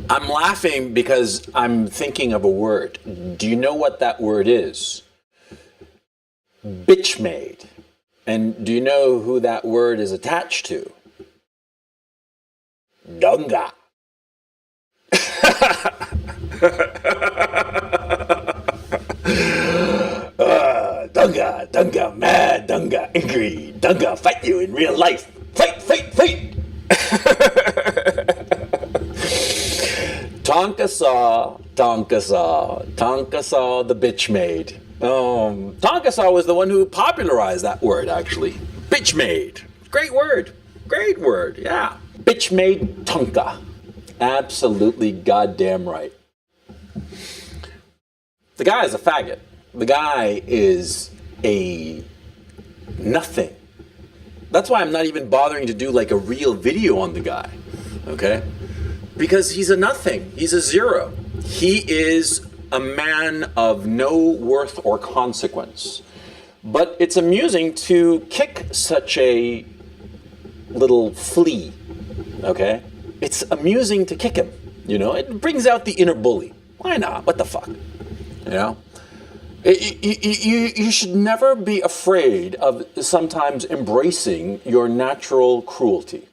I'm laughing because I'm thinking of a word. Do you know what that word is? Bitch made. And do you know who that word is attached to? Tonka. Tonka, mad Tonka, angry Tonka, fight you in real life. Fight, fight, fight. Tonka saw the bitch made. Tonka saw was the one who popularized that word, actually. Bitch made. Great word, yeah. Bitch made Tonka. Absolutely goddamn right. The guy is a faggot. The guy is a nothing. That's why I'm not even bothering to do like a real video on the guy, okay? Because he's a nothing. He's a zero. He is a man of no worth or consequence. But it's amusing to kick such a little flea, okay? It's amusing to kick him, you know? It brings out the inner bully. Why not? What the fuck? You know? You should never be afraid of sometimes embracing your natural cruelty.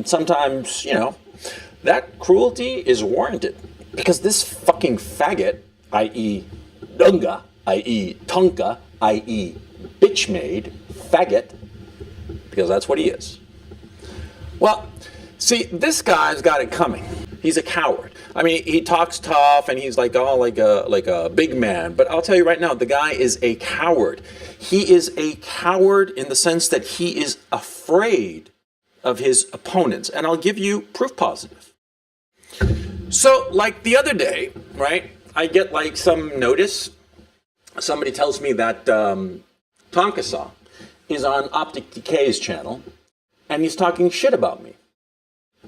Sometimes, you know, that cruelty is warranted. Because this fucking faggot, i.e. Dunga, i.e. Tonka, i.e. bitch-made faggot, because that's what he is. Well, see, this guy's got it coming. He's a coward. I mean, he talks tough and he's like, oh, like a big man. But I'll tell you right now, the guy is a coward. He is a coward in the sense that he is afraid of his opponents. And I'll give you proof positive. So, like the other day, right, I get like some notice. Somebody tells me that Tonka is on Optic Decay's channel and he's talking shit about me.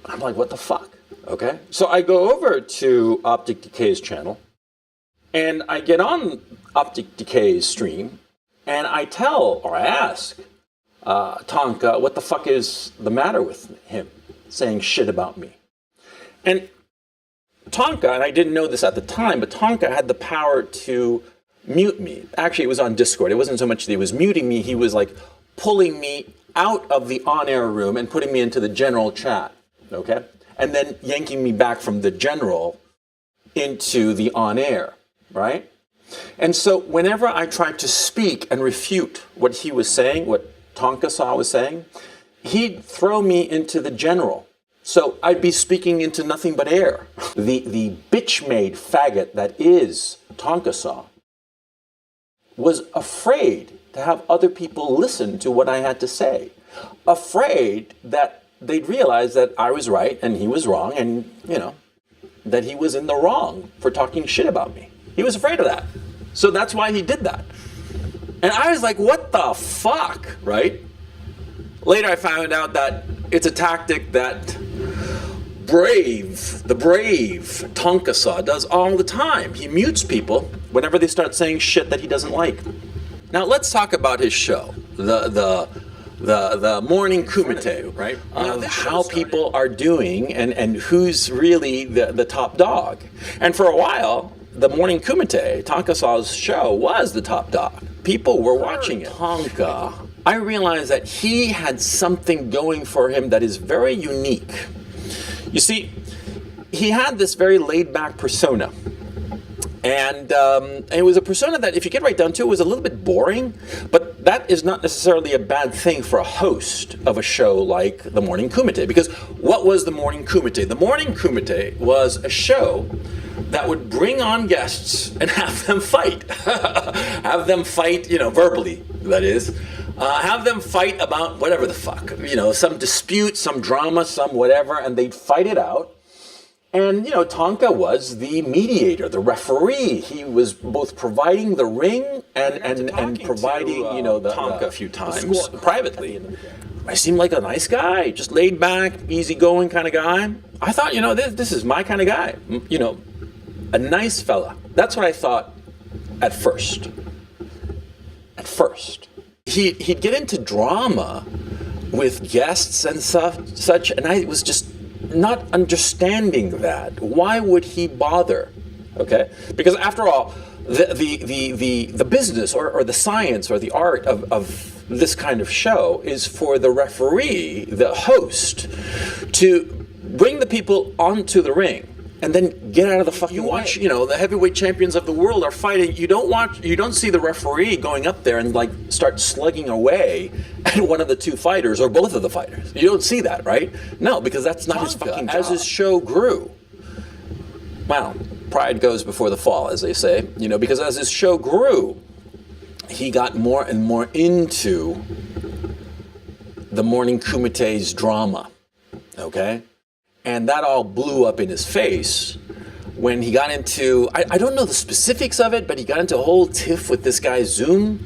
I'm like, what the fuck? Okay. So I go over to Optic Decay's channel and I get on Optic Decay's stream and I ask Tonka what the fuck is the matter with him saying shit about me. And Tonka, and I didn't know this at the time, but Tonka had the power to mute me. Actually, it was on Discord. It wasn't so much that he was muting me, he was like pulling me out of the on-air room and putting me into the general chat, okay? And then yanking me back from the general into the on-air, right? And so whenever I tried to speak and refute what he was saying, what Tonka was saying, he'd throw me into the general. So I'd be speaking into nothing but air. The bitch-made faggot that is Tonka was afraid to have other people listen to what I had to say. Afraid that they'd realize that I was right and he was wrong and, you know, that he was in the wrong for talking shit about me. He was afraid of that. So that's why he did that. And I was like, what the fuck, right? Later I found out that it's a tactic that the brave Tonka does all the time. He mutes people whenever they start saying shit that he doesn't like. Now let's talk about his show, the morning kumite, right? Of how people are doing and who's really the top dog. And for a while, the morning kumite, Tonka show, was the top dog. People were watching it. Tonka, I realized that he had something going for him that is very unique. You see, he had this very laid-back persona. And it was a persona that, if you get right down to it, was a little bit boring, but that is not necessarily a bad thing for a host of a show like The Morning Kumite. Because what was The Morning Kumite? The Morning Kumite was a show that would bring on guests and have them fight. Have them fight, you know, verbally, that is. Have them fight about whatever the fuck. You know, some dispute, some drama, some whatever, and they'd fight it out. And, you know, Tonka was the mediator, the referee. He was both providing the ring and providing, you know, the Tonka a few times privately. I seemed like a nice guy, just laid back, easygoing kind of guy. I thought, you know, this is my kind of guy. You know, a nice fella. That's what I thought at first. At first. he'd get into drama with guests and such, and I was just not understanding that. Why would he bother? Okay, because after all, the business or the science or the art of this kind of show is for the referee, the host, to bring the people onto the ring and then get out of the fucking way. You watch, the heavyweight champions of the world are fighting. You don't see the referee going up there and like start slugging away at one of the two fighters or both of the fighters. You don't see that, right? No, because that's not his fucking job. As his show grew, well, pride goes before the fall, as they say, because as his show grew, he got more and more into the morning kumité's drama, okay? And that all blew up in his face when he got into, I don't know the specifics of it, but he got into a whole tiff with this guy Zoom,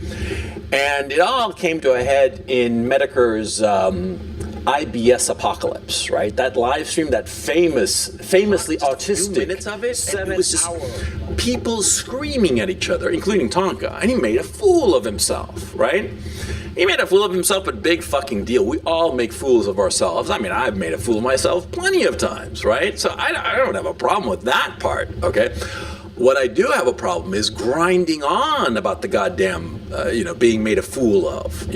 and it all came to a head in Medeker's IBS Apocalypse, right? That live stream, that famously autistic. 2 minutes of it, it was just people screaming at each other, including Tonka, and he made a fool of himself, right? He made a fool of himself, but big fucking deal. We all make fools of ourselves. I mean, I've made a fool of myself plenty of times, right? So I don't have a problem with that part, okay? What I do have a problem is grinding on about the goddamn, being made a fool of,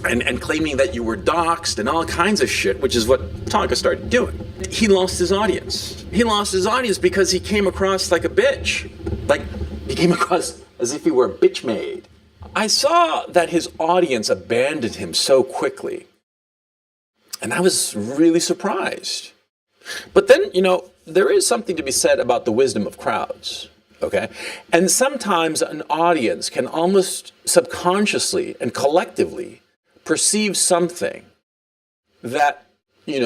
and claiming that you were doxxed and all kinds of shit, which is what Tonka started doing. He lost his audience. He lost his audience because he came across like a bitch. Like, he came across as if he were a bitch made. I saw that his audience abandoned him so quickly, and I was really surprised. But then, there is something to be said about the wisdom of crowds, okay? And sometimes an audience can almost subconsciously and collectively perceive something that,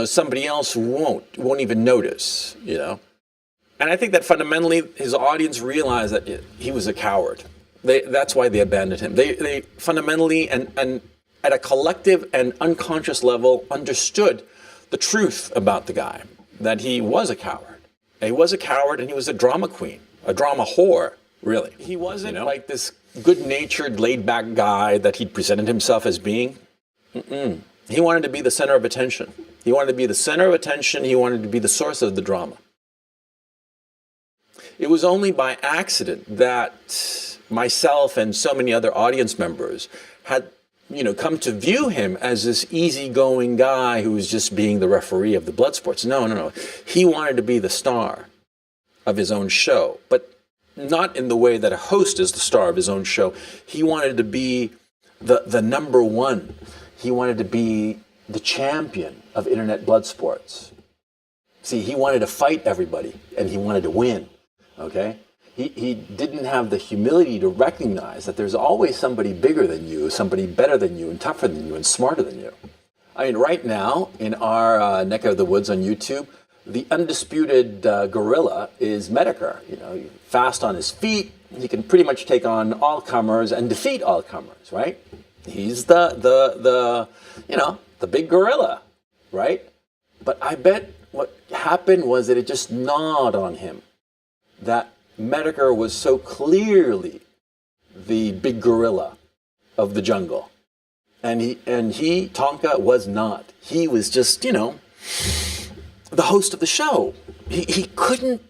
somebody else won't even notice, And I think that fundamentally his audience realized that he was a coward. That's why they abandoned him. They fundamentally and at a collective and unconscious level understood the truth about the guy, that he was a coward. He was a coward, and he was a drama queen, a drama whore, really. He wasn't like this good-natured, laid-back guy that he'd presented himself as being. He wanted to be the center of attention. He wanted to be the center of attention. He wanted to be the source of the drama. It was only by accident that myself and so many other audience members had, come to view him as this easygoing guy who was just being the referee of the blood sports. No. He wanted to be the star of his own show, but not in the way that a host is the star of his own show. He wanted to be the number one. He wanted to be the champion of internet blood sports. See, he wanted to fight everybody, and he wanted to win, okay? He didn't have the humility to recognize that there's always somebody bigger than you, somebody better than you, and tougher than you, and smarter than you. I mean, right now, in our neck of the woods on YouTube, the undisputed gorilla is Medeker. Fast on his feet, he can pretty much take on all comers and defeat all comers, right? He's the big gorilla, right? But I bet what happened was that it just gnawed on him, that Medeker was so clearly the big gorilla of the jungle. And he, Tonka, was not. He was just, the host of the show. He couldn't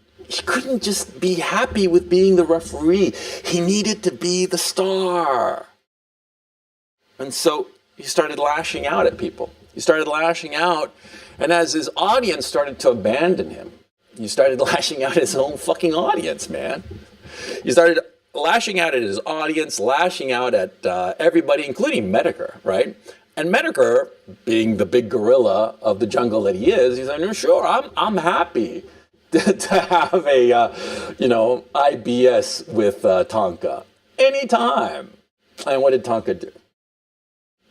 just be happy with being the referee. He needed to be the star. And so he started lashing out at people. He started lashing out, and as his audience started to abandon him, he started lashing out at his own fucking audience, man. He started lashing out at his audience, lashing out at everybody, including Medeker, right? And Medeker, being the big gorilla of the jungle that he is, he's like, no, sure, I'm happy to have a, IBS with Tonka anytime. And what did Tonka do?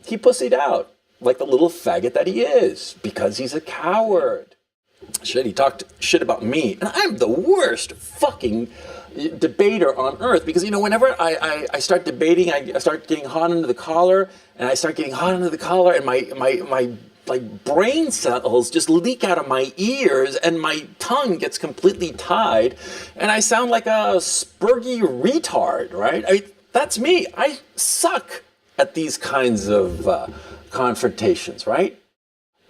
He pussied out like the little faggot that he is because he's a coward. Shit, he talked shit about me, and I'm the worst fucking debater on earth because, whenever I start debating, I start getting hot under the collar, and my brain cells just leak out of my ears, and my tongue gets completely tied, and I sound like a spurgy retard, right? That's me. I suck at these kinds of confrontations, right?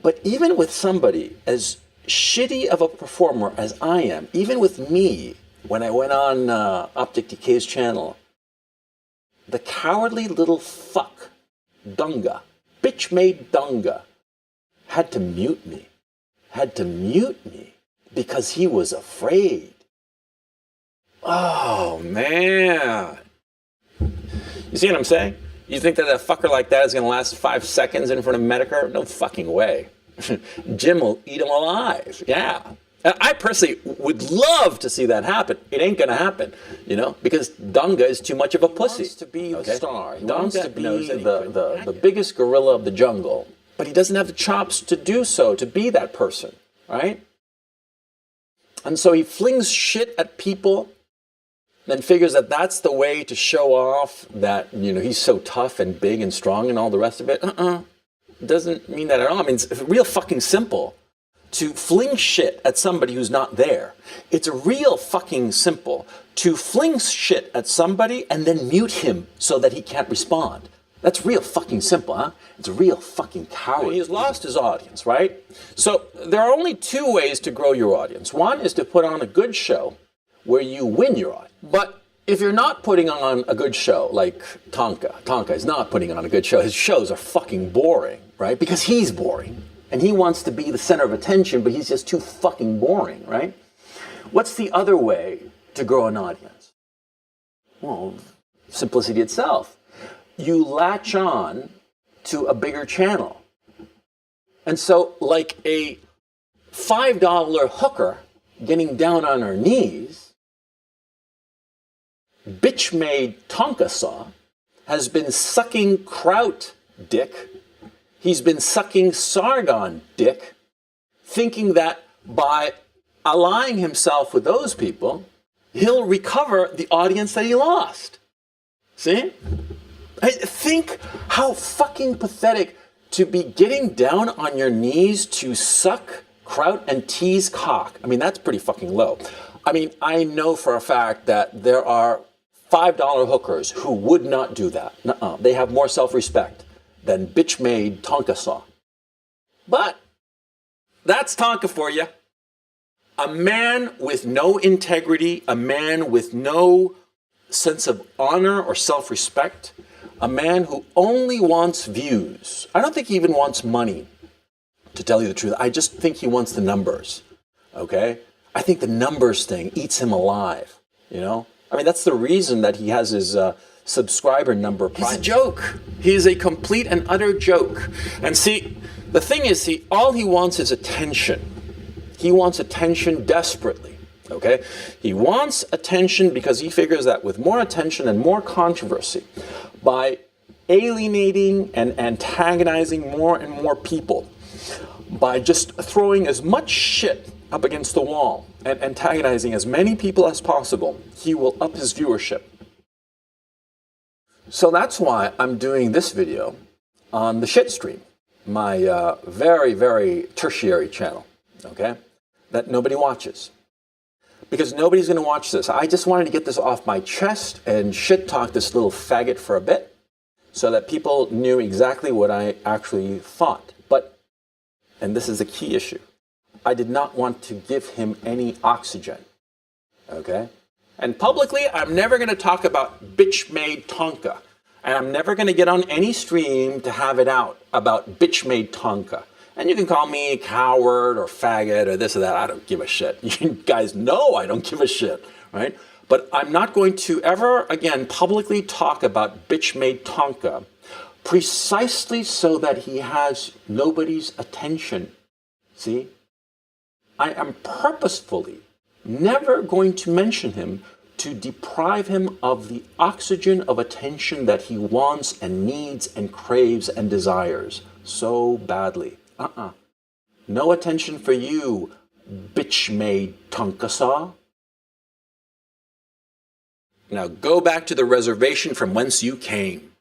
But even with somebody as shitty of a performer as I am, even with me, when I went on Optic Decay's channel, the cowardly little fuck, Dunga, bitch-made Dunga, had to mute me. Because he was afraid. Oh, man. You see what I'm saying? You think that a fucker like that is going to last 5 seconds in front of Medicare? No fucking way. Jim will eat him alive. Yeah. I personally would love to see that happen. It ain't going to happen, because Dunga is too much of a pussy. He wants to be the star. He wants to be the biggest gorilla of the jungle. But he doesn't have the chops to do so, to be that person, right? And so he flings shit at people, then figures that that's the way to show off that, he's so tough and big and strong and all the rest of it. It doesn't mean that at all. I mean, it's real fucking simple to fling shit at somebody who's not there. It's real fucking simple to fling shit at somebody and then mute him so that he can't respond. That's real fucking simple, huh? It's a real fucking coward. He's lost his audience, right? So there are only 2 ways to grow your audience. One is to put on a good show where you win your audience. But if you're not putting on a good show, like Tonka is not putting on a good show. His shows are fucking boring, right? Because he's boring. And he wants to be the center of attention, but he's just too fucking boring, right? What's the other way to grow an audience? Well, simplicity itself. You latch on to a bigger channel. And so, like a $5 hooker getting down on her knees, bitch-made Tonka saw has been sucking kraut dick. He's been sucking Sargon dick, thinking that by allying himself with those people, he'll recover the audience that he lost. See? Think how fucking pathetic to be getting down on your knees to suck kraut and tease cock. I mean, that's pretty fucking low. I mean, I know for a fact that there are $5 hookers who would not do that. Nuh-uh. They have more self-respect than bitch-made Tonka saw. But that's Tonka for you. A man with no integrity, a man with no sense of honor or self-respect, a man who only wants views. I don't think he even wants money, to tell you the truth. I just think he wants the numbers, okay? I think the numbers thing eats him alive, I mean, that's the reason that he has his subscriber number private. He's a joke. He is a complete and utter joke. And see, the thing is, all he wants is attention. He wants attention desperately, okay? He wants attention because he figures that with more attention and more controversy, by alienating and antagonizing more and more people, by just throwing as much shit up against the wall and antagonizing as many people as possible, he will up his viewership. So that's why I'm doing this video on the shit stream, my very, very tertiary channel, okay, that nobody watches. Because nobody's going to watch this. I just wanted to get this off my chest and shit talk this little faggot for a bit so that people knew exactly what I actually thought. But, and this is a key issue, I did not want to give him any oxygen, okay? And publicly, I'm never going to talk about bitch-made Tonka. And I'm never going to get on any stream to have it out about bitch-made Tonka. And you can call me coward or faggot or this or that. I don't give a shit. You guys know I don't give a shit, right? But I'm not going to ever again publicly talk about bitch-made Tonka precisely so that he has nobody's attention. See? I am purposefully never going to mention him to deprive him of the oxygen of attention that he wants and needs and craves and desires so badly. No attention for you, bitch-made Tonka saw. Now go back to the reservation from whence you came.